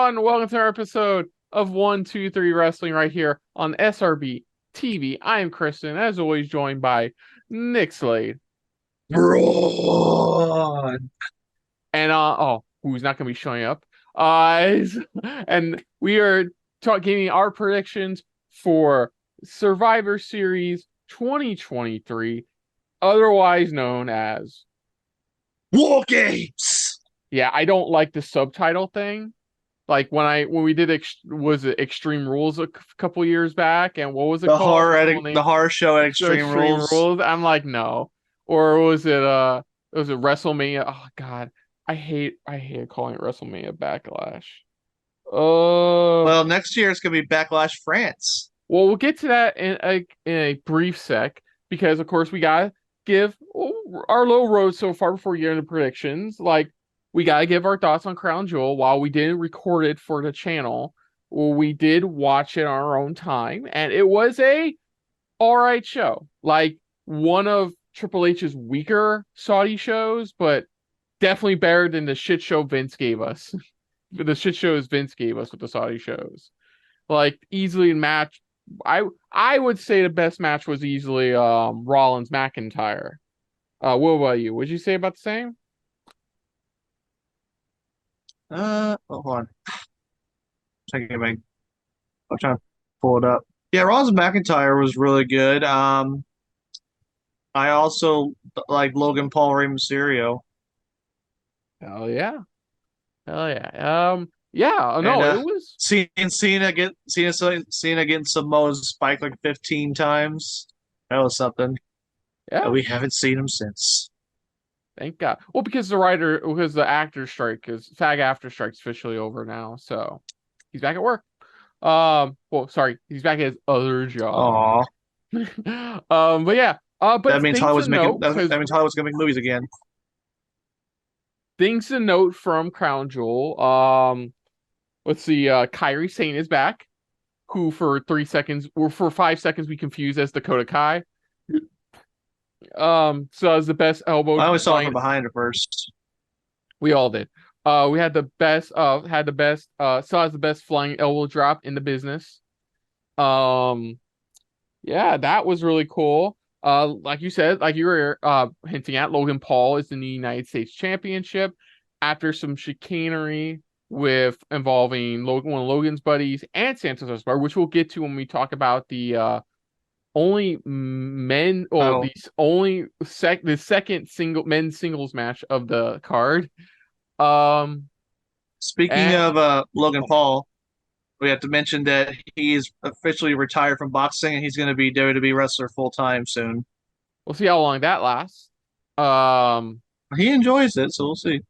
on? Welcome to our episode of 123 Wrestling right here on SRB TV. I am Kristen, as always, joined by Nick Slade. Braun. And who's not gonna be showing up. And we are giving our predictions for Survivor Series 2023, otherwise known as WarGames. Yeah, I don't like the subtitle thing. Like when we did was it Extreme Rules a couple years back, and what was it called? The horror show at The Extreme Extreme Rules. Rules. I'm like, no. Or was it WrestleMania? Oh God, I hate calling it WrestleMania Backlash. Well, next year it's gonna be Backlash France. Well, we'll get to that in a brief sec, because of course we gotta give our low road so far before we get into predictions. Like, we gotta give our thoughts on Crown Jewel. While we didn't record it for the channel, well, we did watch it on our own time, and it was a all right show. Like, one of Triple H's weaker Saudi shows, but definitely better than the shit show Vince gave us. The shit shows Vince gave us with the Saudi shows. Like, easily match. I would say the best match was easily Rollins McIntyre. What about you? Would you say about the same? Hold on. I'm trying to pull it up. Yeah, Rollins McIntyre was really good. I also like Logan Paul, Rey Mysterio, Hell yeah. Hell yeah. Yeah, and no, it was. seeing Cena getting Samoa's spike like 15 times. That was something. Yeah, We haven't seen him since. thank God. Well, because the actor strike is SAG-AFTRA strike's officially over now, so he's back at work. Well, sorry, he's back at his other job. Aw, But yeah. But that means things to Hollywood's making note, that, because that means Hollywood's gonna make movies again. things to note from Crown Jewel. Let's see. Kairi Sane is back, who for 3 seconds or for 5 seconds we confused as Dakota Kai. So as the best elbow I always saw it flying. from behind at first. We all did. We had the best. Saw as the best flying elbow drop in the business. Um, yeah, that was really cool. Like you said, like you were hinting at, Logan Paul is in the United States Championship after some chicanery with involving one of Logan's buddies and Santos, which we'll get to when we talk about the only men, or Oh, the second men's singles match of the card. Um, speaking and of Logan Paul, we have to mention that he's officially retired from boxing and he's going to be WWE wrestler full time soon. we'll see how long that lasts. Um, He enjoys it, so we'll see.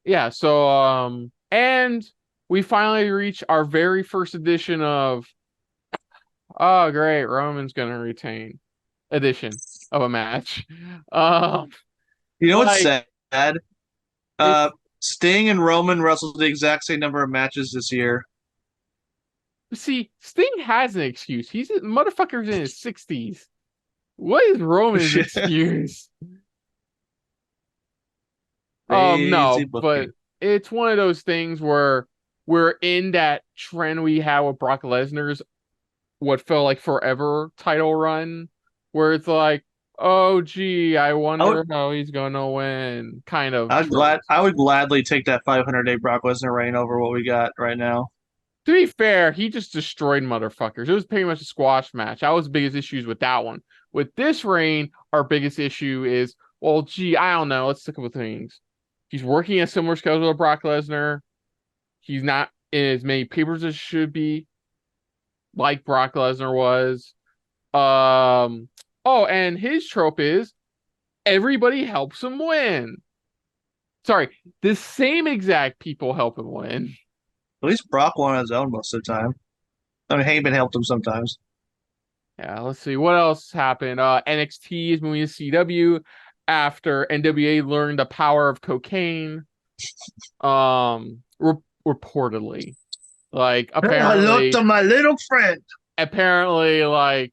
yeah. So and we finally reach our very first edition of, oh great, Roman's gonna retain edition of a match. Um, You know what's like sad? it's Uh, Sting and Roman wrestled the exact same number of matches this year. See, Sting has an excuse. He's motherfucker's in his 60s. What is Roman's excuse? No, Crazy but booking. it's one of those things where we're in that trend we had with Brock Lesnar's what felt like forever title run, where it's like, oh gee, I I would, wonder how he's gonna win, kind of trope. I would gladly take that 500-day Brock Lesnar reign over what we got right now. To be fair, he just destroyed motherfuckers. It was pretty much a squash match. That was the biggest issues with that one. With this reign, our biggest issue is, well, gee, I don't know. Let's stick with things. He's working a similar schedule to Brock Lesnar. He's not in as many papers as should be, like Brock Lesnar was. Oh, and his trope is everybody helps him win. Sorry, the same exact people help him win. At least Brock won on his own most of the time. I mean, Heyman helped him sometimes. Yeah, let's see what else happened. NXT is moving to CW after NWA learned the power of cocaine. Reportedly, like Hello to my little friend. apparently, like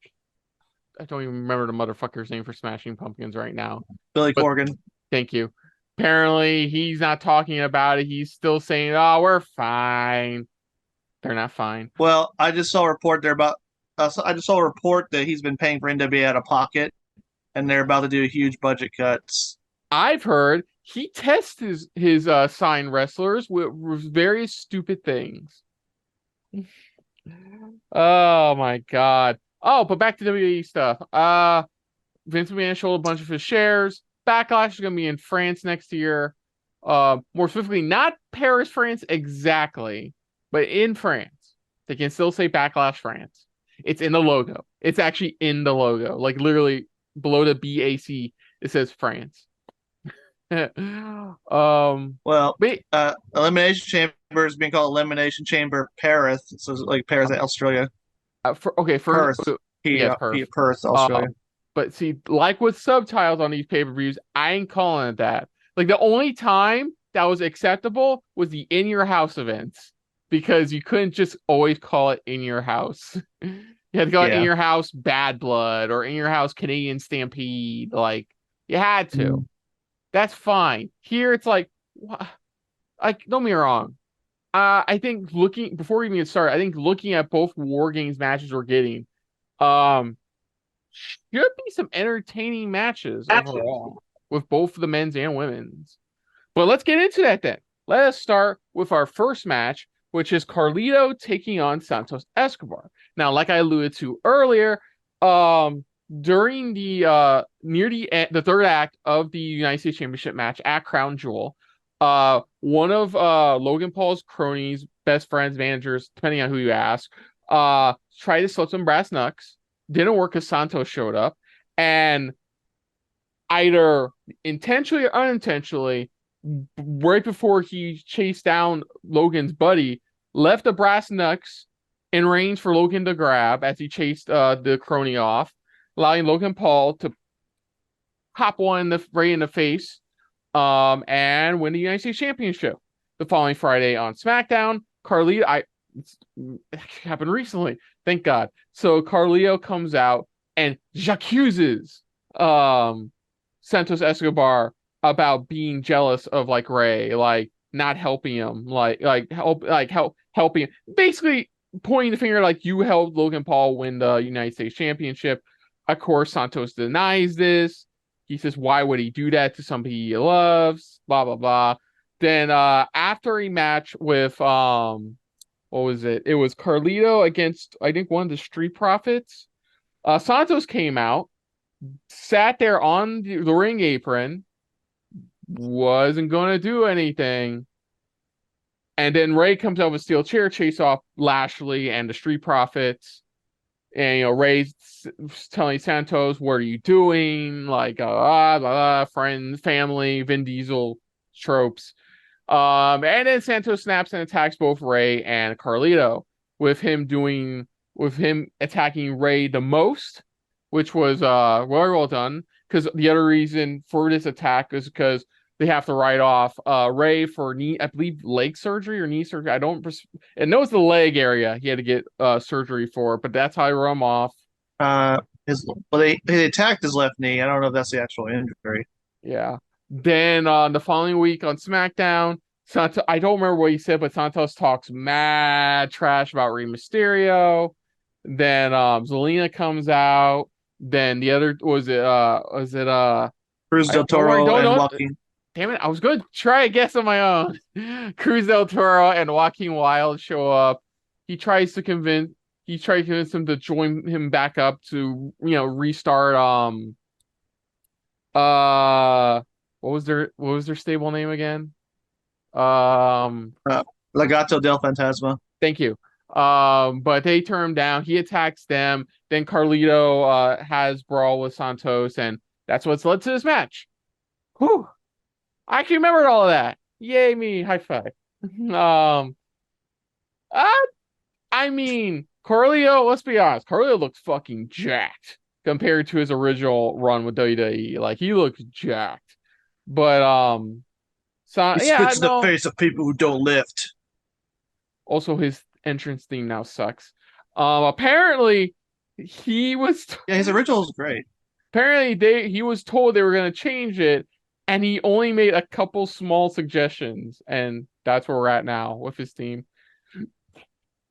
I don't even remember the motherfucker's name for Smashing Pumpkins right now. Billy But Corgan. thank you. Apparently, he's not talking about it. He's still saying, "Oh, we're fine. They're not fine. Well, I just saw a report there about. I just saw a report that he's been paying for NWA out of pocket, and they're about to do huge budget cuts. I've heard he tests his signed wrestlers with various stupid things. Oh my god. Oh, but back to WWE stuff. Vince McMahon sold a bunch of his shares. Backlash is gonna be in France next year. More specifically, not Paris, France exactly, but in France. They can still say Backlash France. It's in the logo. It's actually in the logo. Like literally below the BAC, it says France. Well, but Elimination Chamber is being called Elimination Chamber Paris, so it's like Paris, Australia. First, Perth, yes, Perth. Perth, Australia. But see, like with subtitles on these pay-per-views, I ain't calling it that. Like the only time that was acceptable was the in your house events because you couldn't just always call it in your house. You had to call it in your house Bad Blood or in your house Canadian Stampede. Like you had to. That's fine. Here it's like don't get me wrong. I think before we even get started, I think looking at both WarGames matches we're getting, should be some entertaining matches overall with both the men's and women's. But let's get into that then. Let us start with our first match, which is Carlito taking on Santos Escobar. Now, like I alluded to earlier, during the near the third act of the United States Championship match at Crown Jewel, one of Logan Paul's cronies, best friends, managers, depending on who you ask, tried to slip some brass knucks. Didn't work because Santos showed up, and either intentionally or unintentionally, right before he chased down Logan's buddy, left the brass knucks in range for Logan to grab as he chased the crony off, allowing Logan Paul to hop one right in the face and win the United States Championship. The following Friday on SmackDown, Carlito, it happened recently, thank God. So Carlito comes out and accuses Santos Escobar about being jealous of like Ray, like not helping him, helping him. Basically pointing the finger like you helped Logan Paul win the United States Championship. Of course, Santos denies this. He says, why would he do that to somebody he loves? Blah, blah, blah. Then after a match with what was it? It was Carlito against, I think, one of the Street Profits. Santos came out, sat there on the ring apron, wasn't going to do anything. And then Ray comes out with a steel chair, chase off Lashley and the Street Profits. And, Ray's telling Santos, what are you doing? Like, blah, blah, friends, family, Vin Diesel tropes. And then Santos snaps and attacks both Ray and Carlito with him attacking Ray the most, which was very well done. Because the other reason for this attack is because they have to write off Ray for I believe leg surgery or knee surgery. I know it's the leg area he had to get surgery for, but that's how I wrote him off. They attacked his left knee. I don't know if that's the actual injury. Yeah. Then the following week on SmackDown, Santos, I don't remember what he said, but Santos talks mad trash about Rey Mysterio. Then Zelina comes out. Then the other was it Cruz del Toro and Joaquin. Damn it, I was going to try a guess on my own. Cruz del Toro and Joaquin Wilde show up. He tries to convince him to join him back up to, restart what was their stable name again? Legado del Fantasma. Thank you. But they turn him down. He attacks them. Then Carlito has brawl with Santos, and that's what's led to this match. Whew. I actually remembered all of that. Yay me. High five. I mean, Carlito, let's be honest, Carlito looks fucking jacked compared to his original run with WWE. Like, he looks jacked. But, he spits in the face of people who don't lift. Also, his entrance theme now sucks. Apparently, he was... his original was great. Apparently, he was told they were going to change it, and he only made a couple small suggestions, and that's where we're at now with his team.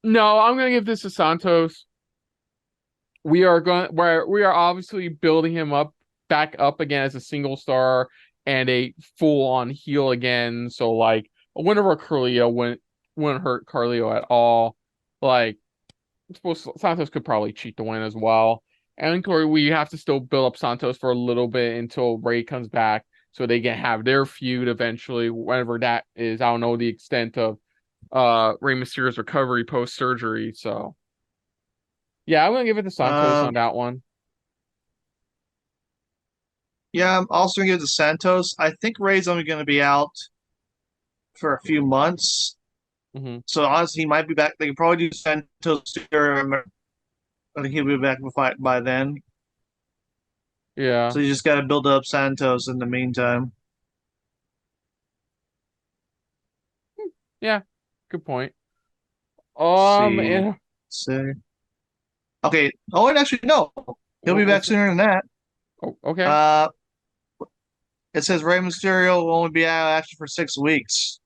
No, I'm gonna give this to Santos. We are obviously building him up back up again as a single star and a full on heel again. So like a win over Carlito wouldn't hurt Carlito at all. Like I suppose Santos could probably cheat the win as well. And Corey, we have to still build up Santos for a little bit until Ray comes back so they can have their feud eventually, whenever that is. I don't know the extent of Rey Mysterio's recovery post surgery. So yeah, I'm gonna give it to Santos Um, on that one. yeah, I'm also gonna give it to Santos. I think Ray's only gonna be out for a few months. Hmm. So honestly, he might be back. They could probably do Santos here. I think he'll be back by then. Yeah. So you just got to build up Santos in the meantime. Yeah. Good point. See, And say okay. Oh, and actually, no, he'll be back what's sooner than that. oh, okay. Uh, it says Rey Mysterio will only be out actually for 6 weeks.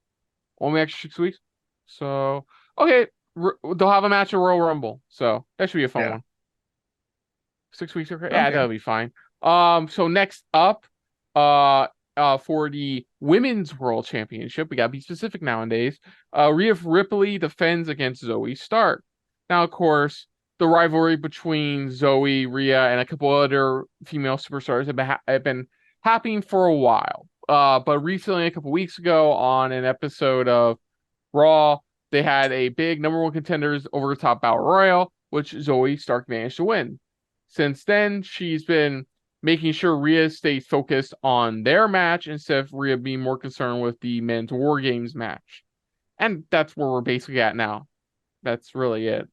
Only extra 6 weeks. So okay, they'll have a match at Royal Rumble. So that should be a fun Yeah. one. 6 weeks, okay. Yeah, Okay. that'll be fine. So next up, for the Women's World Championship, we gotta be specific nowadays. Rhea Ripley defends against Zoe Stark. Now, of course, the rivalry between Zoe, Rhea, and a couple other female superstars have been happening for a while. But recently, a couple weeks ago, on an episode of Raw, they had a big number one contenders over the top battle royal, which Zoe Stark managed to win. Since then, she's been making sure Rhea stays focused on their match instead of Rhea being more concerned with the men's WarGames match. And that's where we're basically at now. That's really it.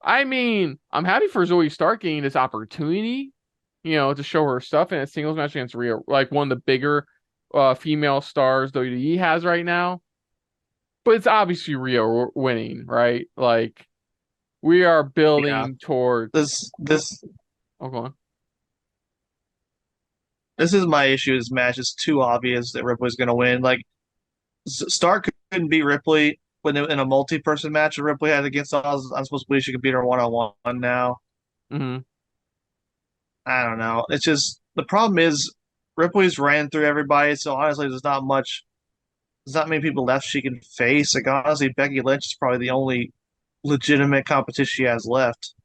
I mean, I'm happy for Zoe Stark getting this opportunity, to show her stuff in a singles match against Rhea, like one of the bigger female stars WWE has right now. But it's obviously Rhea winning, right? Like we are Yeah. building towards. This Oh, go on. this is my issue. This match is too obvious that Ripley's going to win. Like Stark couldn't beat Ripley when in a multi-person match that Ripley had against Oz. I'm supposed to believe she could beat her one-on-one now. Hmm. I don't know. It's just the problem is Ripley's ran through everybody, so honestly, there's not many people left she can face. Like honestly, Becky Lynch is probably the only legitimate competition she has left.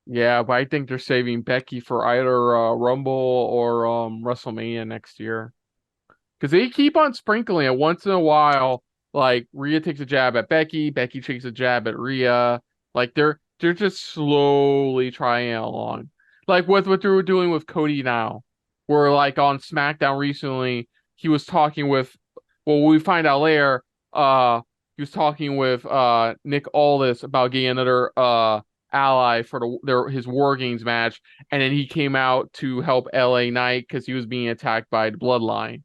Yeah, but I think they're saving Becky for either Rumble or WrestleMania next year. Because they keep on sprinkling it once in a while. Like Rhea takes a jab at Becky, Becky takes a jab at Rhea. Like they're just slowly trying it along. Like what they were doing with Cody now. Where like on SmackDown recently, he was talking with we find out later, he was talking with Nick Aldis about getting another ally for his War Games match, and then he came out to help LA Knight because he was being attacked by the Bloodline.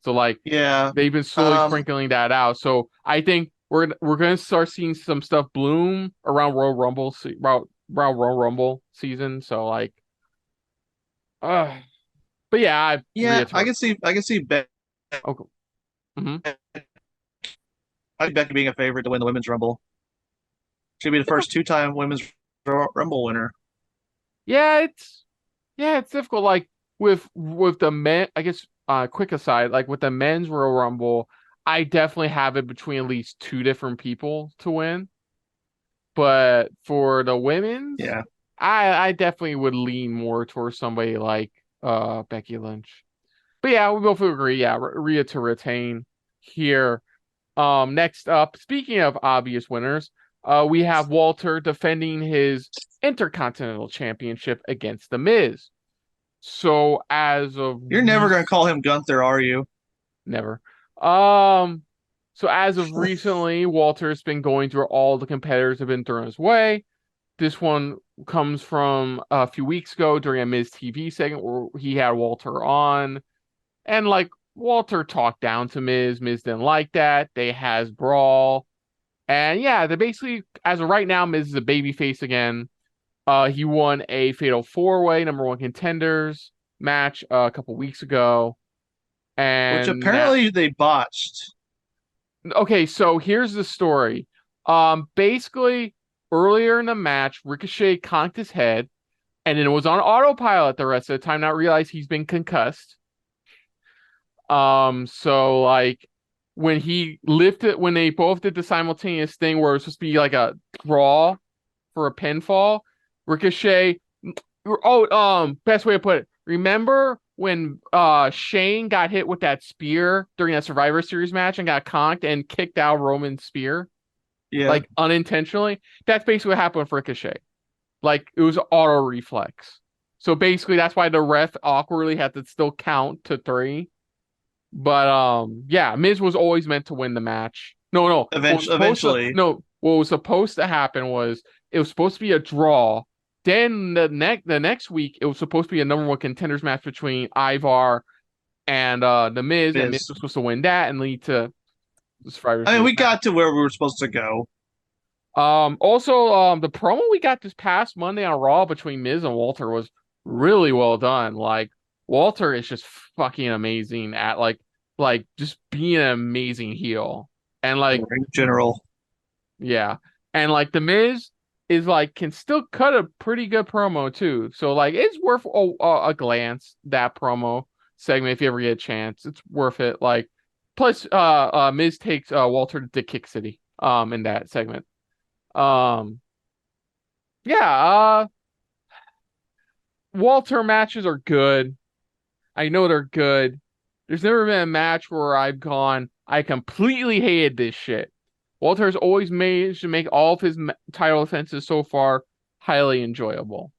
So like Yeah. they've been slowly Um. sprinkling that out. So I think we're gonna start seeing some stuff bloom around Royal Rumble season. So like, uh, but yeah, I Yeah. I reiterate. can see. I can see. Okay. Hmm. I think Becky being a favorite to win the women's rumble. She'll be the first two-time women's rumble winner. Yeah, it's difficult. Like with the men, I guess. Quick aside, like with the men's Royal Rumble, I definitely have it between at least two different people to win. But for the women's, Yeah. I definitely would lean more towards somebody like Becky Lynch. But yeah, we both agree. Yeah, Rhea to retain here. Next up, speaking of obvious winners, we have Walter defending his Intercontinental Championship against The Miz. So as of You're never gonna call him Gunther, are you? never. Um, so as of recently, Walter's been going through all the competitors have been thrown his way. This one comes from a few weeks ago during a Miz TV segment where he had Walter on, and like Walter talked down to Miz. Miz didn't like that. They has brawl, and yeah, they're basically as of right now, Miz is a babyface again. He won a Fatal Four Way number one contenders match a couple weeks ago, Which and now apparently they botched. okay, so here's the story. Basically, earlier in the match, Ricochet conked his head, and then it was on autopilot the rest of the time, not realize he's been concussed. So like when they both did the simultaneous thing where it was supposed to be like a draw for a pinfall, Ricochet. Oh, best way to put it. Remember when Shane got hit with that spear during that Survivor Series match and got conked and kicked out Roman's spear, Yeah. like unintentionally? That's basically what happened with Ricochet. Like it was auto reflex. So basically that's why the ref awkwardly had to still count to 3. But yeah, Miz was always meant to win the match. No, no. Eventually. What was supposed to happen was it was supposed to be a draw. Then the next week it was supposed to be a number 1 contenders match between Ivar and the Miz, and Miz was supposed to win that and lead to the Survivor Series. We got to where we were supposed to go. Also, the promo we got this past Monday on Raw between Miz and Walter was really well done. Like Walter is just fucking amazing at like just being an amazing heel. And like in general. Yeah. And like the Miz is like can still cut a pretty good promo too. So like it's worth a glance, that promo segment, if you ever get a chance. It's worth it. Like plus Miz takes Walter to Kick City in that segment. Yeah, Walter matches are good. I know they're good. There's never been a match where I've gone, I completely hated this shit. Walter has always managed to make all of his title defenses so far highly enjoyable.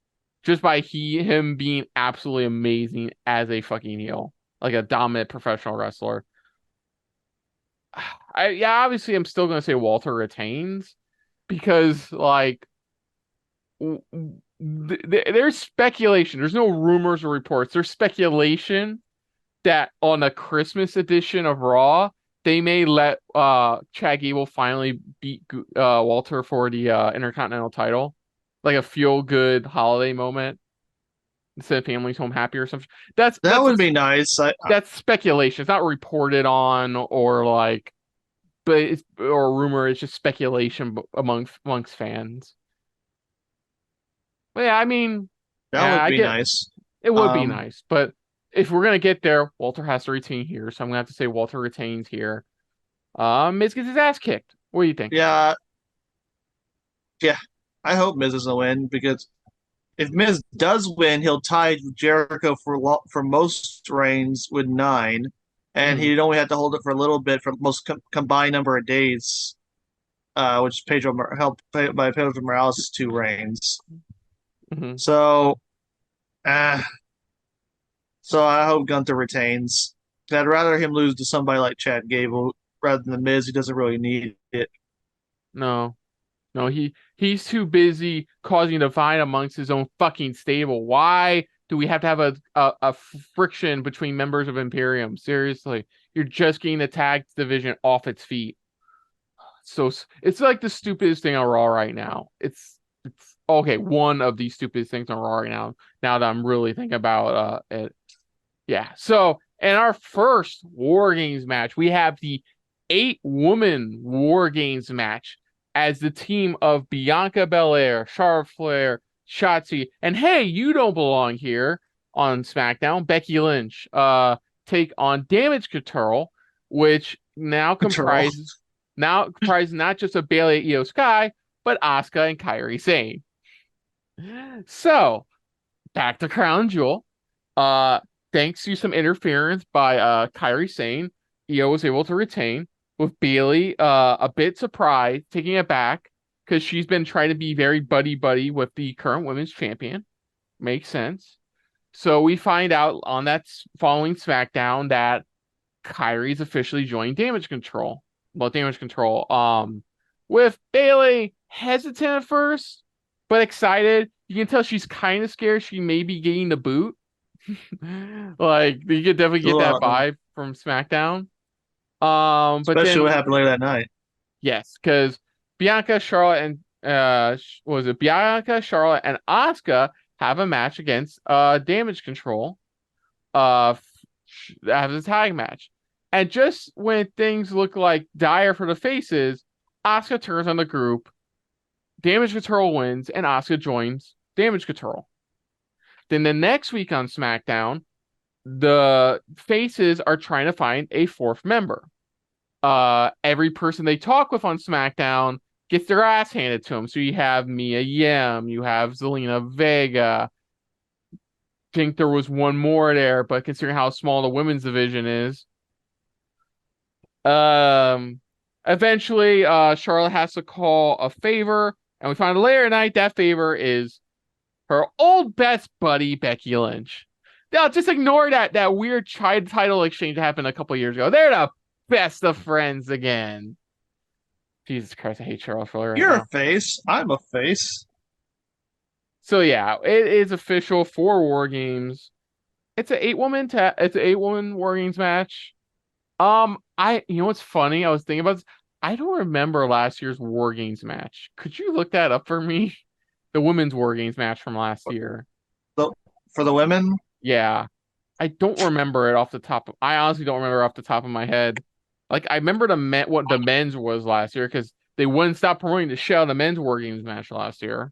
Just by him being absolutely amazing as a fucking heel. Like a dominant professional wrestler. Obviously I'm still gonna say Walter retains. Because like there's speculation. There's no rumors or reports. There's speculation that on a Christmas edition of Raw, they may let Chad Gable finally beat Walter for the Intercontinental title, like a feel good holiday moment instead of Family's Home Happy or something. That would be nice. That's speculation. It's not reported on or like, or rumor. It's just speculation amongst fans. But yeah, I mean, that would be nice. It would be nice, but if we're gonna get there, Walter has to retain here, so I'm gonna have to say Walter retains here. Miz gets his ass kicked. What do you think? Yeah, I hope Miz doesn't win because if Miz does win, he'll tie Jericho for most reigns with 9, and he'd only have to hold it for a little bit for most combined number of days, which helped by Pedro Morales' 2 reigns. So I hope Gunther retains. I'd rather him lose to somebody like Chad Gable rather than the Miz. He doesn't really need it. No, he's too busy causing a divide amongst his own fucking stable. Why do we have to have a friction between members of Imperium? Seriously, you're just getting the tag division off its feet. So it's like the stupidest thing on Raw right now. It's okay, one of these stupidest things on Raw right now. Now that I'm really thinking about it. Yeah. So in our first WarGames match, we have the 8-woman WarGames match as the team of Bianca Belair, Charlotte Flair, Shotzi, and hey, you don't belong here on SmackDown. Becky Lynch take on Damage Control, which now comprises not just of Bayley, Io Sky, but Asuka and Kairi Sane. So back to Crown Jewel. Thanks to some interference by Kairi Sane, Io was able to retain, with Bayley a bit surprised, taking it back because she's been trying to be very buddy with the current women's champion. Makes sense. So we find out on that following SmackDown that Kairi's officially joined Damage Control. Well, Damage Control. With Bayley hesitant at first, but excited. You can tell she's kind of scared she may be getting the boot. Like you could definitely get that vibe from SmackDown. But especially what happened later that night. Yes, because Bianca, Charlotte, and Bianca, Charlotte, and Asuka have a match against Damage Control. Have a tag match, and just when things look like dire for the faces, Asuka turns on the group. Damage Control wins, and Asuka joins Damage Control. Then the next week on SmackDown, the faces are trying to find a fourth member. Every person they talk with on SmackDown gets their ass handed to them. So you have Mia Yim, you have Zelina Vega. Think there was one more there, but considering how small the women's division is, eventually, Charlotte has to call a favor, and we find later tonight that favor is her old best buddy Becky Lynch. Now, just ignore that weird title exchange that happened a couple years ago. They're the best of friends again. Jesus Christ, I hate Charlotte Flair right You're now. a face. I'm a face. So yeah, it is official for WarGames. It's an 8-woman it's an 8-woman WarGames match. You know what's funny? I was thinking about this. I don't remember last year's WarGames match. Could you look that up for me? The women's WarGames match from last year. For the women, Yeah. I don't remember it off the top of, I honestly don't remember off the top of my head. Like I remember what the men's was last year because they wouldn't stop promoting the shit out of the men's WarGames match last year.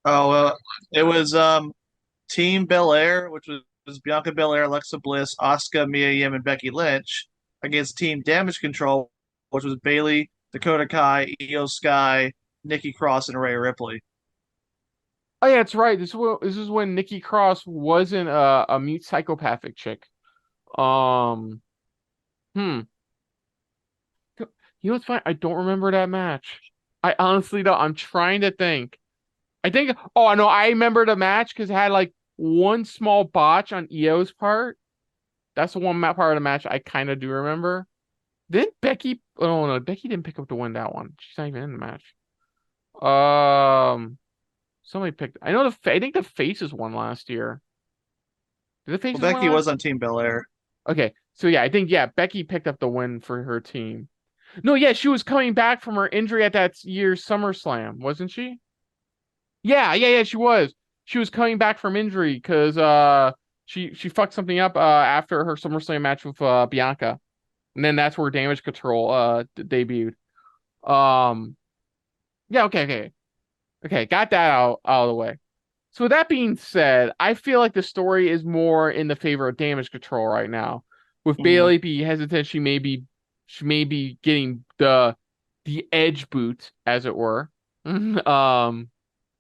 it was Team Belair, which was Bianca Belair, Alexa Bliss, Asuka, Mia Yim, and Becky Lynch against Team Damage Control, which was Bayley, Dakota Kai, Io Sky, Nikki Cross, and Rhea Ripley. Oh yeah, that's right. This is when Nikki Cross wasn't a mute psychopathic chick. Um, hmm. You know what's fine? I don't remember that match. I honestly don't. I'm trying to think. I think. Oh, I know. I remember the match because it had like one small botch on Io's part. That's the one part of the match I kind of do remember. Then Becky. Oh no, Becky didn't pick up to win that one. She's not even in the match. Somebody picked. I know I think the Faces won last year. Did the Well, Faces win Becky last? was on Team Belair. Okay, so yeah, I think Becky picked up the win for her team. No, yeah, she was coming back from her injury at that year's SummerSlam, wasn't she? Yeah, she was. She was coming back from injury because she fucked something up after her SummerSlam match with Bianca. And then that's where Damage Control debuted. Um yeah, okay, got that out of the way. So with that being said, I feel like the story is more in the favor of Damage Control right now. With Mhm. Bayley be hesitant, she may be getting the edge boot, as it were. Like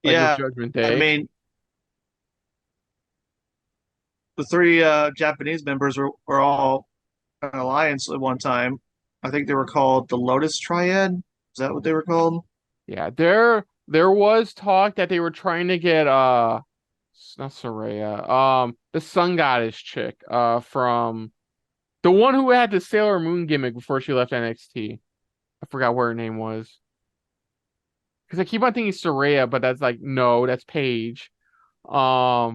with Yeah, Judgment I Day. mean, the three Japanese members were all an alliance at one time. I think they were called the Lotus Triad. Is that what they were called? Yeah, there was talk that they were trying to get not Soraya, the Sun Goddess chick, from the one who had the Sailor Moon gimmick before she left NXT. I forgot what her name was. Because I keep on thinking Soraya, but that's like no, that's Paige. I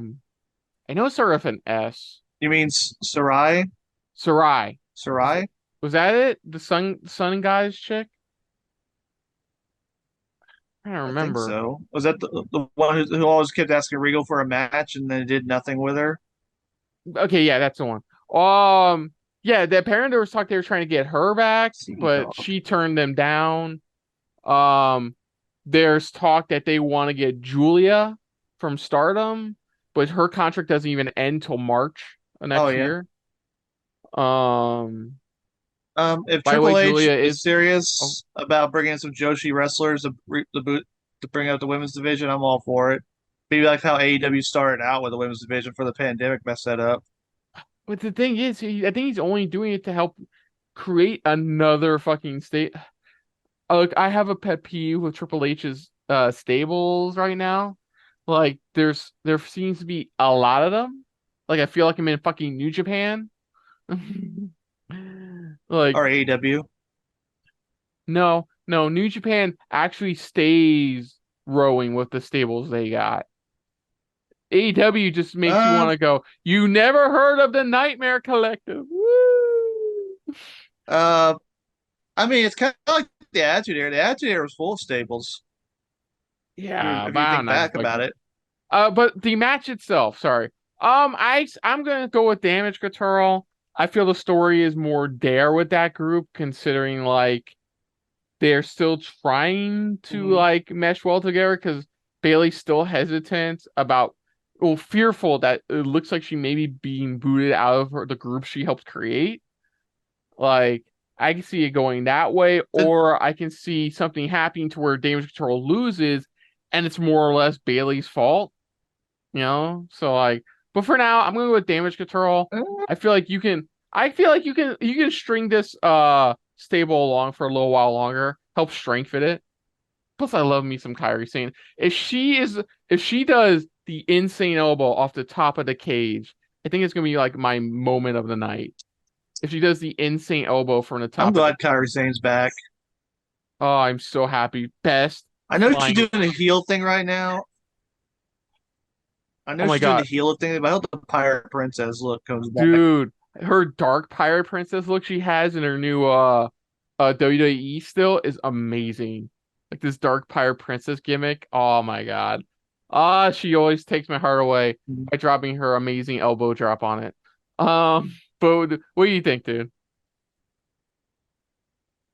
know it started with an S. You mean Sarai? Sarai. Sarai? Was that it? The Sun Goddess chick? I don't I think remember. so. Was that the one who always kept asking Regal for a match and then did nothing with her? Okay, yeah, that's the one. Yeah, the apparently there was talk they were trying to get her back, Sea but Dog. she turned them down. Um, there's talk that they want to get Julia from Stardom, but her contract doesn't even end till March of Oh next yeah. year. Um, If by the way, Triple H Julia is is. Oh, serious about bringing in some Joshi wrestlers to bring out the women's division, I'm all for it. Maybe like how AEW started out with the women's division for the pandemic messed that up. but the thing is, I think he's only doing it to help create another fucking state. Look, I have a pet peeve with Triple H's stables right now. Like, there seems to be a lot of them. Like, I feel like I'm in fucking New Japan. Like, Or AEW. no, New Japan actually stays rowing with the stables they got. AEW just makes you Uh, want to go, you never heard of the Nightmare Collective. Woo! uh, I mean, it's kind of like the Attitude Era. The Attitude Era was full of stables. Yeah, If but you I don't think know. back about it, But the match itself, sorry. I'm gonna go with Damage Control. I feel the story is more there with that group, considering like they're still trying to Mhm. like mesh well together because Bailey's still hesitant about, well, fearful that it looks like she may be being booted out of the group she helped create. Like, I can see it going that way, It- or I can see something happening to where Damage Control loses and it's more or less Bailey's fault, you know? So like, but for now, I'm gonna go with Damage Control. I feel like you can string this stable along for a little while longer, help strengthen it. Plus, I love me some Kairi Sane. If she does the insane elbow off the top of the cage, I think it's gonna be like my moment of the night. If she does the insane elbow from the I'm top of the, glad Kairi Sane's back. oh, I'm so happy. Best I know she's flying. doing a heel thing right now. I Oh know my she's doing the God, heel thing, but I hope the Pirate Princess look comes back. dude, her dark pirate princess look she has in her new WWE still is amazing. Like this dark pirate princess gimmick. Oh my God. She always takes my heart away by dropping her amazing elbow drop on it. But what do you think, dude?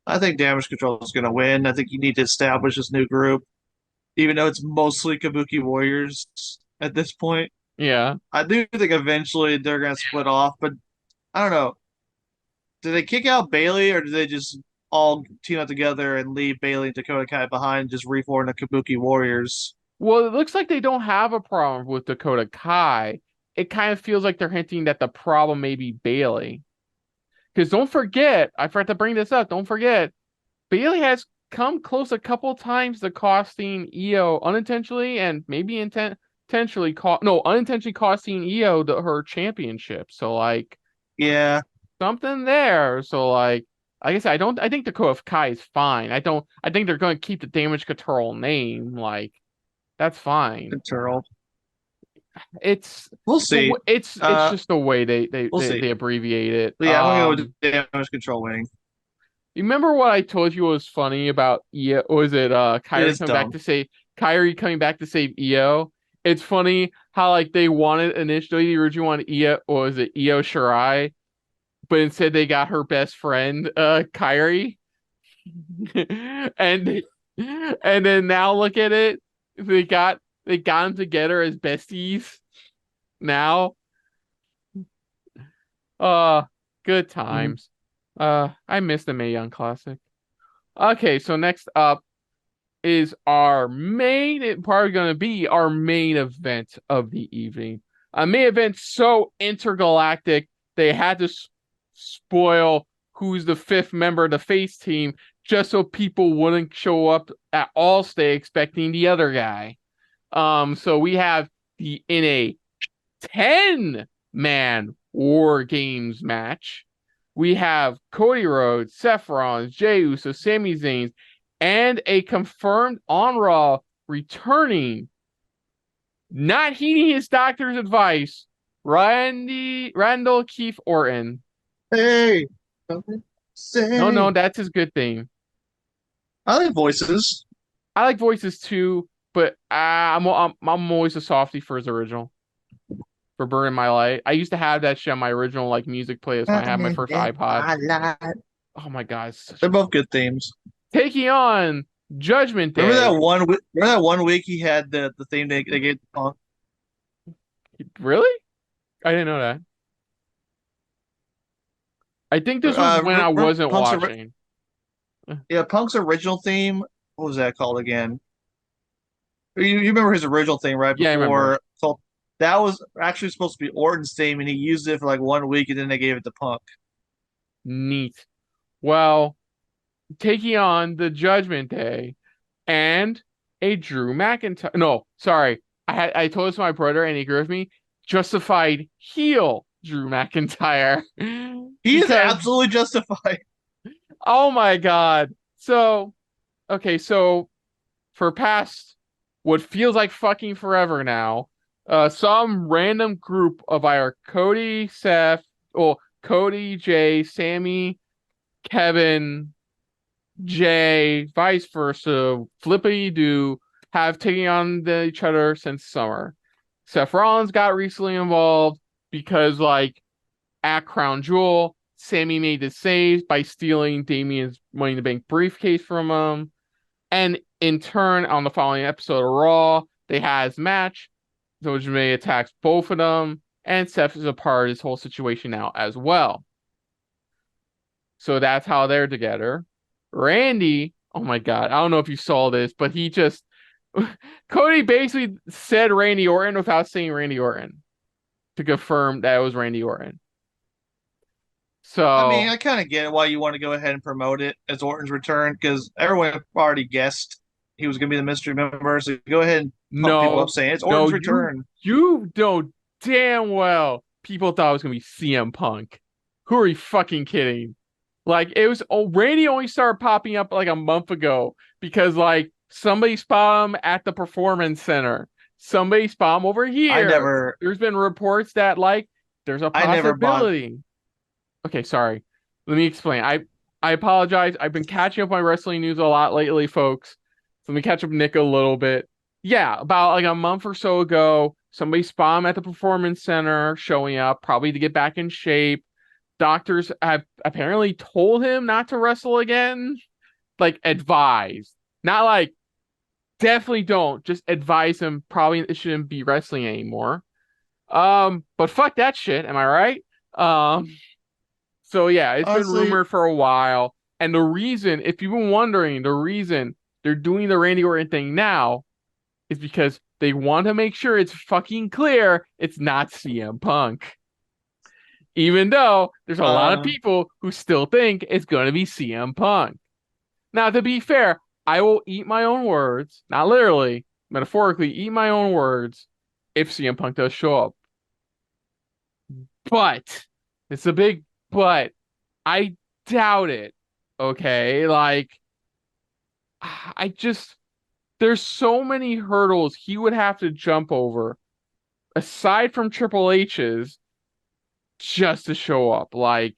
I think Damage Control is going to win. I think you need to establish this new group, even though it's mostly Kabuki Warriors at this point. Yeah. I do think eventually they're going to split off, but I don't know. Do they kick out Bailey or do they just all team up together and leave Bailey and Dakota Kai behind, just reform the Kabuki Warriors? Well, it looks like they don't have a problem with Dakota Kai. It kind of feels like they're hinting that the problem may be Bailey. Because don't forget, I forgot to bring this up. Don't forget, Bailey has come close a couple times to costing EO unintentionally and maybe intentionally unintentionally costing EO her championship. So like Yeah, something there. So like I said, I think Dakota Kai is fine. I think they're going to keep the Damage Control name. Like that's fine. Turtle. It's We'll see. it's Uh, just the way we'll see. they abbreviate it. But yeah, I'm gonna go with Damage Control winning. You remember what I told you was funny about EO? Was it It Kyrie is coming back dumb. to save Kyrie coming back to save EO? It's funny how like they wanted initially the original wanted EO, or was it EO Shirai, but instead they got her best friend Kyrie, and then now look at it, they got them together as besties now. Uh, good Mhm. times. I missed the Mae Young Classic. Okay, so next up is probably going to be our main event of the evening. A main event so intergalactic they had to spoil who's the fifth member of the face team just so people wouldn't show up at Allstate expecting the other guy. So we have in a 10-man War Games match. We have Cody Rhodes, Seth Rollins, Jey Uso, Sami Zayn, and a confirmed on Raw returning, not heeding his doctor's advice, Randall Keith Orton. Hey, No, say. that's his good thing. I like voices. I like voices too, but I'm always a softie for his original. For Burning My Light. I used to have that shit on my original like music playlist when I had my first iPod. Oh my God, They're both good themes. taking on Judgment Day. Remember that one week he had the theme they gave the Punk. Really? I didn't know that. I think this was when I wasn't Punk's watching. yeah, Punk's original theme. What was that called again? You remember his original theme right Yeah, I remember. before? So that was actually supposed to be Orton's theme, and he used it for like one week, and then they gave it to Punk. Neat. Well, taking on the Judgment Day and a Drew McIntyre. No, sorry. I told this to my brother and he agreed with me. Justified heel Drew McIntyre. He is Because absolutely justified. oh my God. So okay, so for past what feels like fucking forever now, some random group of either Cody, Jay, Sammy, Kevin, Jay, vice versa, flippity do have taken on each other since summer. Seth Rollins got recently involved because like at Crown Jewel, Sammy made the save by stealing Damien's Money in the Bank briefcase from him. And in turn, on the following episode of Raw, they had his match. Judgment attacks both of them, and Seth is a part of this whole situation now as well. So that's how they're together. Randy, oh my God, I don't know if you saw this, but he just Cody basically said Randy Orton without saying Randy Orton to confirm that it was Randy Orton. So I mean, I kind of get why you want to go ahead and promote it as Orton's return because everyone already guessed he was going to be the mystery member. So go ahead and pump people up saying it's Orton's return. You know damn well people thought it was going to be CM Punk. Who are you fucking kidding? Like, it was, Randy only started popping up like a month ago because, like, somebody spotted him at the Performance Center. Somebody spotted him over here. There's been reports that, like, there's a possibility. Okay, sorry. Let me explain. I apologize. I've been catching up on wrestling news a lot lately, folks. So let me catch up Nick a little bit. Yeah, about like a month or so ago, somebody spotted him at the Performance Center, showing up, probably to get back in shape. Doctors have apparently told him not to wrestle again. Like, advised. Not like, definitely don't. Just advise him probably shouldn't be wrestling anymore. But fuck that shit, am I right? So yeah, it's been rumored for a while. And the reason, if you've been wondering, the reason they're doing the Randy Orton thing now is because they want to make sure it's fucking clear it's not CM Punk. Even though there's a lot of people who still think it's going to be CM Punk. Now, to be fair, I will eat my own words, not literally, metaphorically, eat my own words if CM Punk does show up. But, it's a big but, I doubt it. Okay? Like, there's so many hurdles he would have to jump over, aside from Triple H's, just to show up. Like,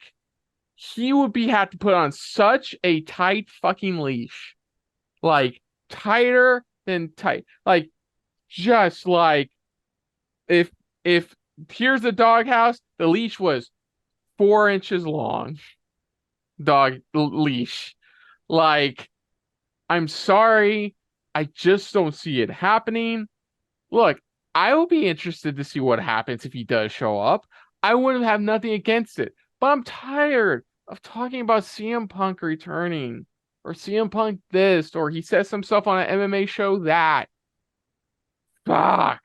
he would have to put on such a tight fucking leash. Like, tighter than tight. Like, just like, if here's the doghouse, the leash was 4 inches long. Dog leash. Like, I'm sorry, I just don't see it happening. Look, I will be interested to see what happens if he does show up. I wouldn't have nothing against it, but I'm tired of talking about CM Punk returning, or CM Punk this, or he says some stuff on an MMA show that. Fuck.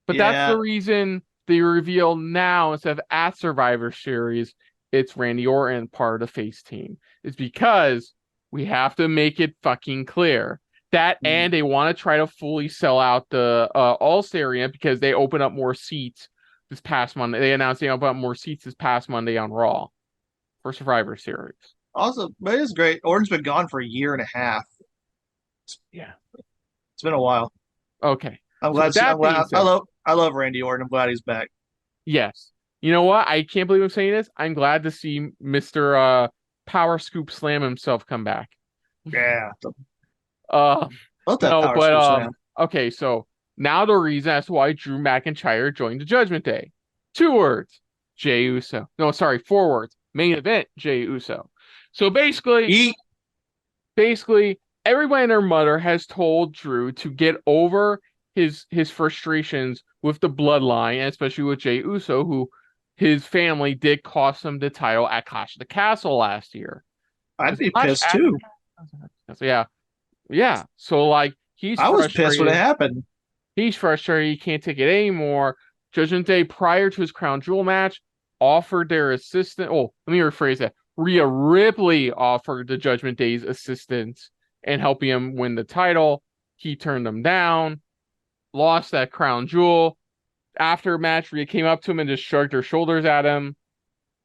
But that's the reason they reveal now, instead of at Survivor Series, it's Randy Orton part of the face team. It's because we have to make it fucking clear. That, and they want to try to fully sell out the All-Star Arena because they open up more seats this past Monday. They announced they open up more seats this past Monday on Raw for Survivor Series. Also, but it is great. Orton's been gone for a year and a half. Yeah. It's been a while. Okay. I'm glad. I love Randy Orton. I'm glad he's back. Yes. You know what? I can't believe I'm saying this. I'm glad to see Mr. Power Scoop Slam himself come back. Yeah. Love that Power Scoop Slam. Okay, so now the reason as to why Drew McIntyre joined the Judgment Day. 2 words. Jey Uso. No, sorry, 4 words. Main event, Jey Uso. So basically, everybody and their mother has told Drew to get over his frustrations with the bloodline, and especially with Jey Uso, who his family did cost him the title at Clash of the Castle last year. I'd be pissed too. Yeah. So like I was pissed when it happened. He's frustrated. He can't take it anymore. Judgment Day, prior to his Crown Jewel match, offered their assistant. Oh, let me rephrase that. Rhea Ripley offered the Judgment Day's assistance and helping him win the title. He turned them down. Lost that Crown Jewel. After match, Rhea came up to him and just shrugged her shoulders at him.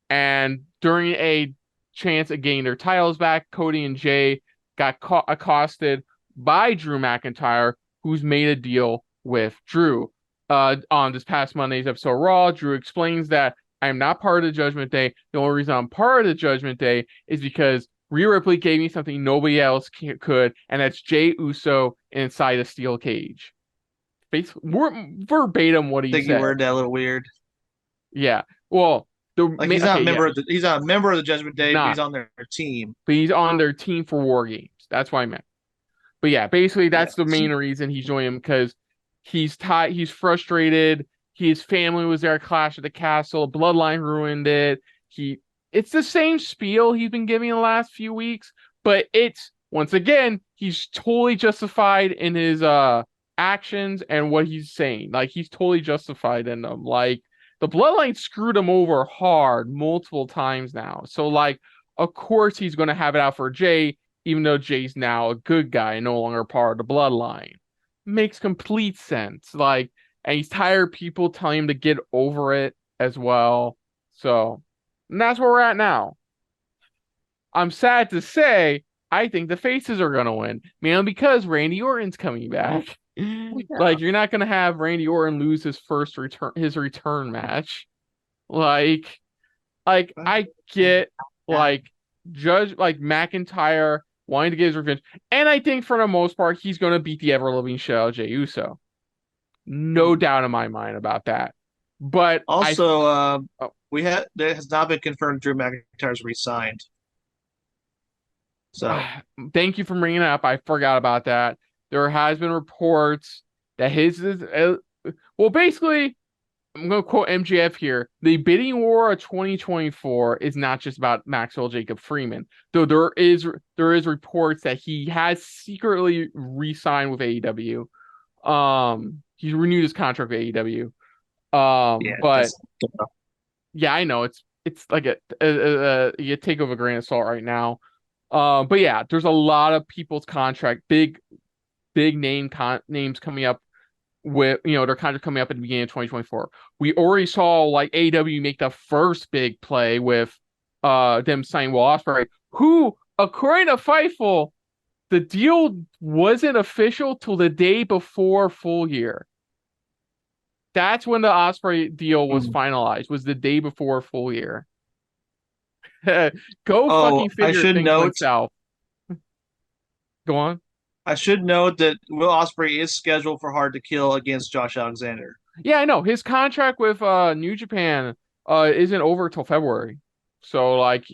And during a chance of getting their titles back, Cody and Jay got accosted by Drew McIntyre, who's made a deal with Drew. On this past Monday's episode of Raw, Drew explains that I'm not part of the Judgment Day. The only reason I'm part of the Judgment Day is because Rhea Ripley gave me something nobody else could, and that's Jey Uso inside a steel cage. Verbatim what he said. I think you worded that a little weird. Yeah. Well, Like he's not a Okay, yeah, member of the he's not a member of the Judgment he's Day, but he's not, on their team. but he's on their team for WarGames. That's what I meant. But yeah, basically Yeah. that's the main reason he's joining him because he's tired, he's frustrated. His family was there at Clash at the Castle. Bloodline ruined it. It's the same spiel he's been giving the last few weeks, but it's once again he's totally justified in his actions and what he's saying. Like he's totally justified in them. Like the Bloodline screwed him over hard multiple times now. So like, of course he's gonna have it out for Jay, even though Jay's now a good guy, no longer part of the Bloodline. Makes complete sense. Like, and he's tired of people telling him to get over it as well. So, and that's where we're at now. I'm sad to say, I think the faces are gonna win, mainly because Randy Orton's coming back. Like, you're not gonna have Randy Orton lose his return match. Like, I get like like McIntyre wanting to get his revenge, and I think for the most part he's gonna beat the ever living shit out of Jey Uso. No doubt in my mind about that. But Also, oh, it has not been confirmed Drew McIntyre's re-signed. So thank you for bringing it up. I forgot about that. There has been reports that his is well, basically, I'm going to quote MJF here. The bidding war of 2024 is not just about Maxwell Jacob Freeman, though there is reports that he has secretly re-signed with AEW. He renewed his contract with AEW. yeah, But yeah, I know it's like you take with a grain of salt right now. But yeah, there's a lot of people's contract, big names coming up with their contract coming up at the beginning of 2024. We already saw like AEW make the first big play with them signing Will Ospreay, who according to Fightful, the deal wasn't official till the day before Full Year. That's when the Ospreay deal was finalized. Was the day before Full Year. Go fucking I figure. should Things went note. south. Go on. I should note that Will Ospreay is scheduled for Hard to Kill against Josh Alexander. Yeah, I know. His contract with New Japan isn't over till February. So like,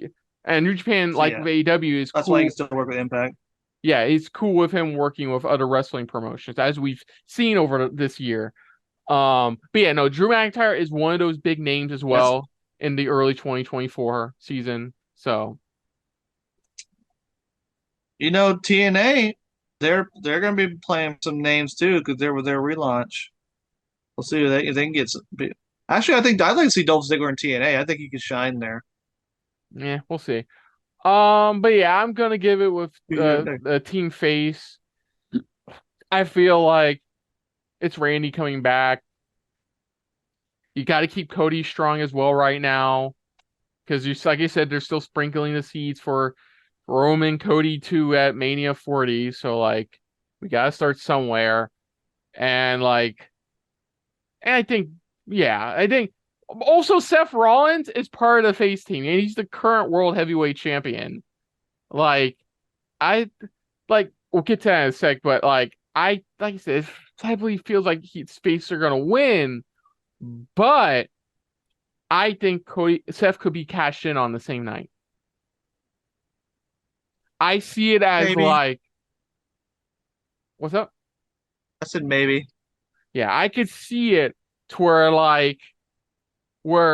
and New Japan, So like yeah, with AEW, is that's why he cool. can still work with Impact. Yeah, it's cool with him working with other wrestling promotions, as we've seen over this year. But yeah, no, Drew McIntyre is one of those big names as That's well in the early 2024 season. So TNA. They're going to be playing some names too because they're with their relaunch. We'll see if they can get some. Actually, I'd like to see Dolph Ziggler in TNA. I think he could shine there. yeah, we'll see. But yeah, I'm gonna give it with the team face. I feel like it's Randy coming back. You got to keep Cody strong as well right now, because like I said, they're still sprinkling the seeds for Roman Cody 2 at Mania 40. So like, we got to start somewhere, and like, and I think also Seth Rollins is part of the face team, and he's the current world heavyweight champion. Like, I we'll get to that in a sec, but like I said, it definitely feels like Space are gonna win, but I think Seth could be cashed in on the same night. I see it as Maybe. like, what's up? I said maybe. Yeah, I could see it to where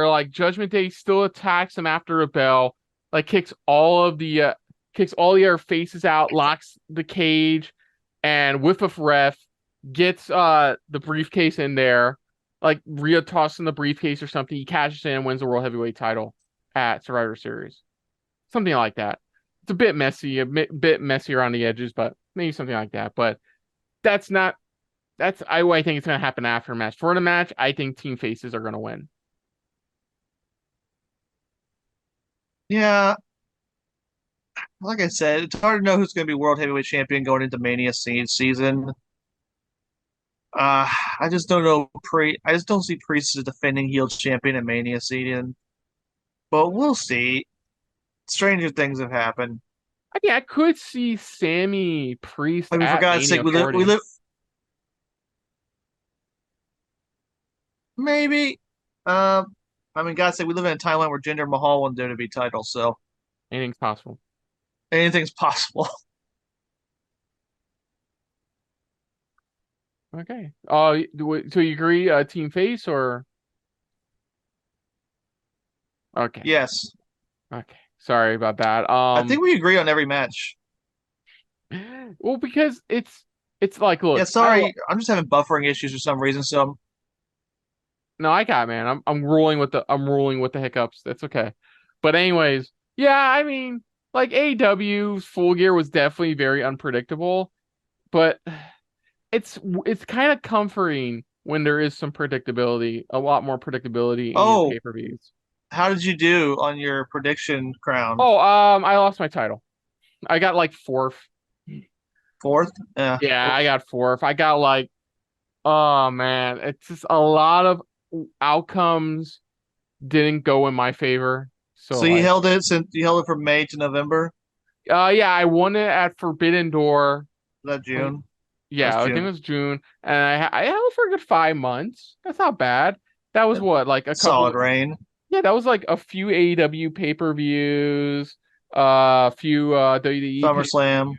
like Judgment Day still attacks him after a bell, like kicks all the other faces out, locks the cage, and with a ref gets the briefcase in there, like Rhea tosses in the briefcase or something. He cashes in and wins the world heavyweight title at Survivor Series, something like that. It's a bit messy, bit messy around the edges, but maybe something like that. But that's not I think it's gonna happen after a match. For the match, I think team faces are gonna win. Yeah, like I said, it's hard to know who's going to be world heavyweight champion going into Mania season. Uh, I just don't know. I just don't see Priest as defending heel champion at Mania season. But we'll see. Stranger things have happened. I mean, I could see Sammy Priest I mean, for at God's sake, Mania 40. we live. Maybe. I I mean, gotta say, we live in a timeline where Jinder Mahal won the WWE title, so Anything's possible. anything's possible. Okay. So you agree, team face or okay. Yes. Okay. Sorry about that. I think we agree on every match. Well, because it's like, Yeah, look, sorry. I'm just having buffering issues for some reason, so no, I got it, man. I'm rolling with the hiccups. That's okay. But anyways, yeah, I mean, like AEW's Full Gear was definitely very unpredictable, but it's kind of comforting when there is some predictability, a lot more predictability in your oh, pay-per-views. how did you do on your prediction crown? Oh, I lost my title. I got like fourth. Fourth? Yeah. Yeah, I got fourth. I got like, oh man, it's just a lot of outcomes didn't go in my favor. So So you like, held it since you held it from May to November? yeah, I won it at Forbidden Door. Was that Like, June? That's yeah, I think it June. was June, and I held it for a good 5 months. That's not bad. That was what, like a Solid couple. reign. Yeah, that was like a few AEW pay-per-views, a few WWE SummerSlam.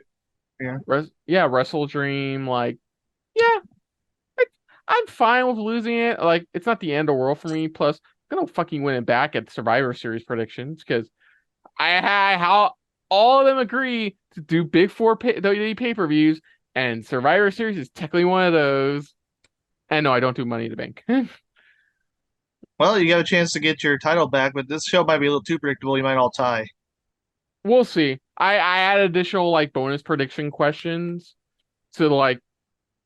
pay-per-views. Yeah. Yeah, Wrestle Dream. Like, yeah, I, I'm fine with losing it. Like, it's not the end of the world for me. Plus, I'm gonna fucking win it back at Survivor Series predictions because I had how all of them agree to do Big Four WWE pay-per-views, and Survivor Series is technically one of those. And no, I don't do Money in the Bank. Well, you got a chance to get your title back, but this show might be a little too predictable. You might all tie. We'll see. I add additional like bonus prediction questions to like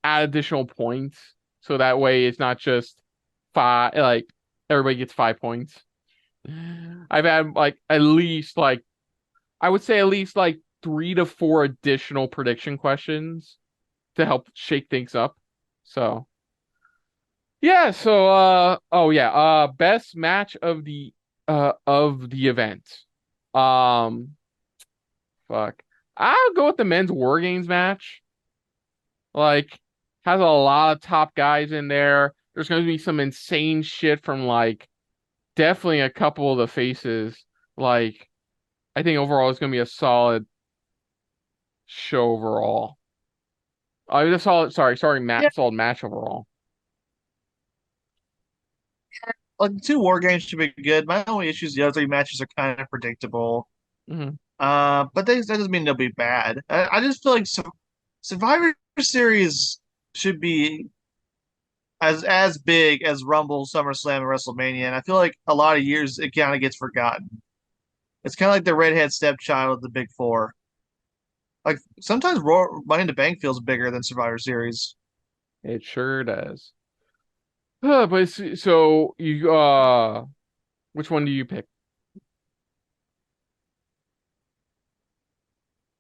add additional points, so that way it's not just five. Like everybody gets 5 points. I've had like at least like I would say at least like 3 to 4 additional prediction questions to help shake things up. So yeah, so oh yeah, best match of the event. Um fuck. I'll go with the men's War Games match. Like has a lot of top guys in there. There's going to be some insane shit from like definitely a couple of the faces. Like I think overall it's going to be a solid show overall. I mean, a solid sorry, Yeah, solid match overall. like the two war games should be good. My only issue is the other three matches are kind of predictable. Hmm. But that doesn't mean they'll be bad. I just feel like Survivor Series should be as big as Rumble, SummerSlam, and WrestleMania. And I feel like a lot of years it kind of gets forgotten. It's kind of like the redhead stepchild of the Big Four. Like sometimes Money in the Bank feels bigger than Survivor Series. It sure does. But so you which one do you pick?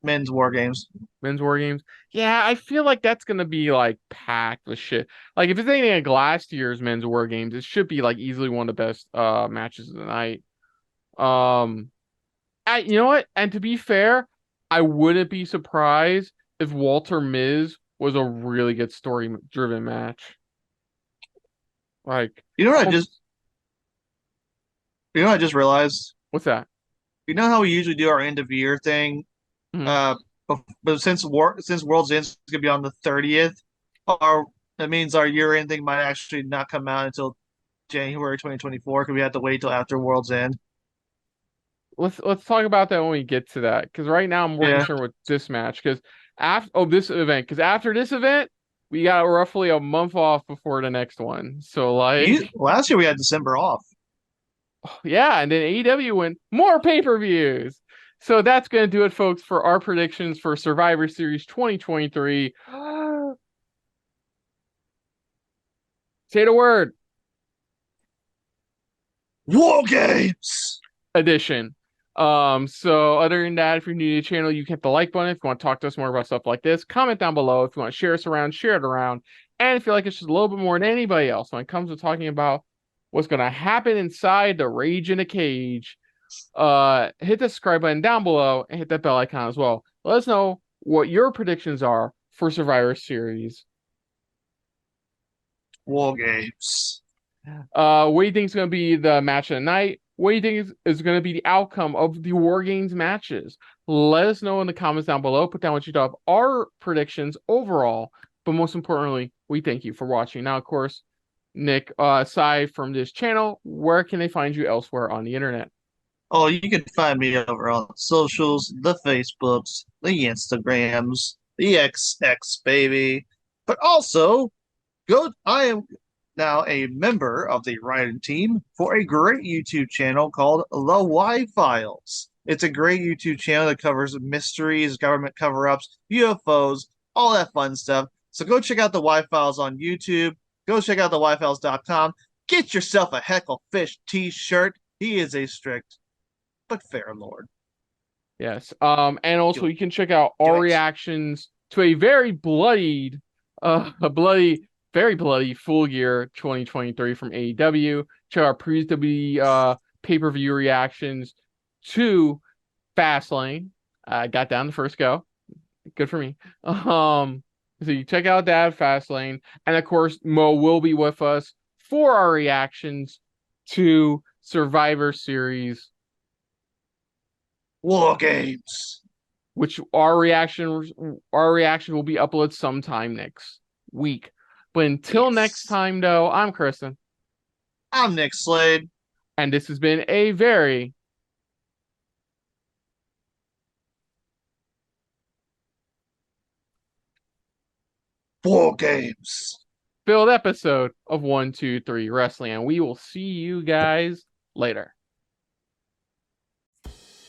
Men's War Games. Men's War Games? Yeah, I feel like that's gonna be like packed with shit. Like if it's anything like last year's Men's War Games, it should be like easily one of the best matches of the night. Um you know what? And to be fair, I wouldn't be surprised if Walter Miz was a really good story driven match. Like You know what I almost just you know what I just realized? what's that? You know how we usually do our end of year thing? Mhm. Uh but since World's End's gonna be on the 30th, our that means our year end thing might actually not come out until January 2024 because we have to wait till after World's End. Let's talk about that when we get to that. Because right now I'm more Yeah. concerned with this match. Because after this event, because after this event, we got roughly a month off before the next one. So like, Last year we had December off. yeah, and then AEW went more pay-per-views. So that's gonna do it, folks, for our predictions for Survivor Series 2023. Say the word. War Games. Edition. So other than that, if you're new to the channel, you hit the like button. If you want to talk to us more about stuff like this, comment down below. If you want to share us around, share it around. And if you like us just a little bit more than anybody else when it comes to talking about what's gonna happen inside the Rage in a Cage, hit the subscribe button down below and hit that bell icon as well. Let us know what your predictions are for Survivor Series. War Games. What do you think is going to be the match of the night? What do you think is going to be the outcome of the WarGames matches? Let us know in the comments down below. Put down what you thought of our predictions overall. But most importantly, we thank you for watching. Now, of course, Nick, aside from this channel, where can they find you elsewhere on the internet? Oh, you can find me over on socials, the Facebooks, the Instagrams, the XX baby. But also, I am now a member of the writing team for a great YouTube channel called The Y-Files. It's a great YouTube channel that covers mysteries, government cover-ups, UFOs, all that fun stuff. So go check out The Y-Files on YouTube. Go check out theyfiles.com. Get yourself a Hecklefish t-shirt. He is a strict but fair lord. Yes. And also you can check out our reactions to a very bloodied, very bloody full year 2023 from AEW. Check out our previous pay-per-view reactions to Fastlane. I got down the first go. Good for me. So you check out that Fastlane, and of course Mo will be with us for our reactions to Survivor Series WarGames, which our reaction will be uploaded sometime next week. But until next time, though, I'm Kristen. I'm Nick Slade. And this has been a very WarGames filled episode of 123 Wrestling, and we will see you guys later.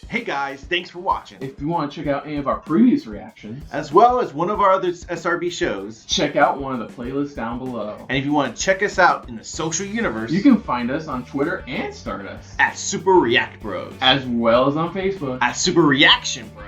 Hey guys, thanks for watching. If you want to check out any of our previous reactions, as well as one of our other SRB shows, check out one of the playlists down below. And if you want to check us out in the social universe, you can find us on Twitter and Stardust at Super React Bros, as well as on Facebook at Super Reaction Bros.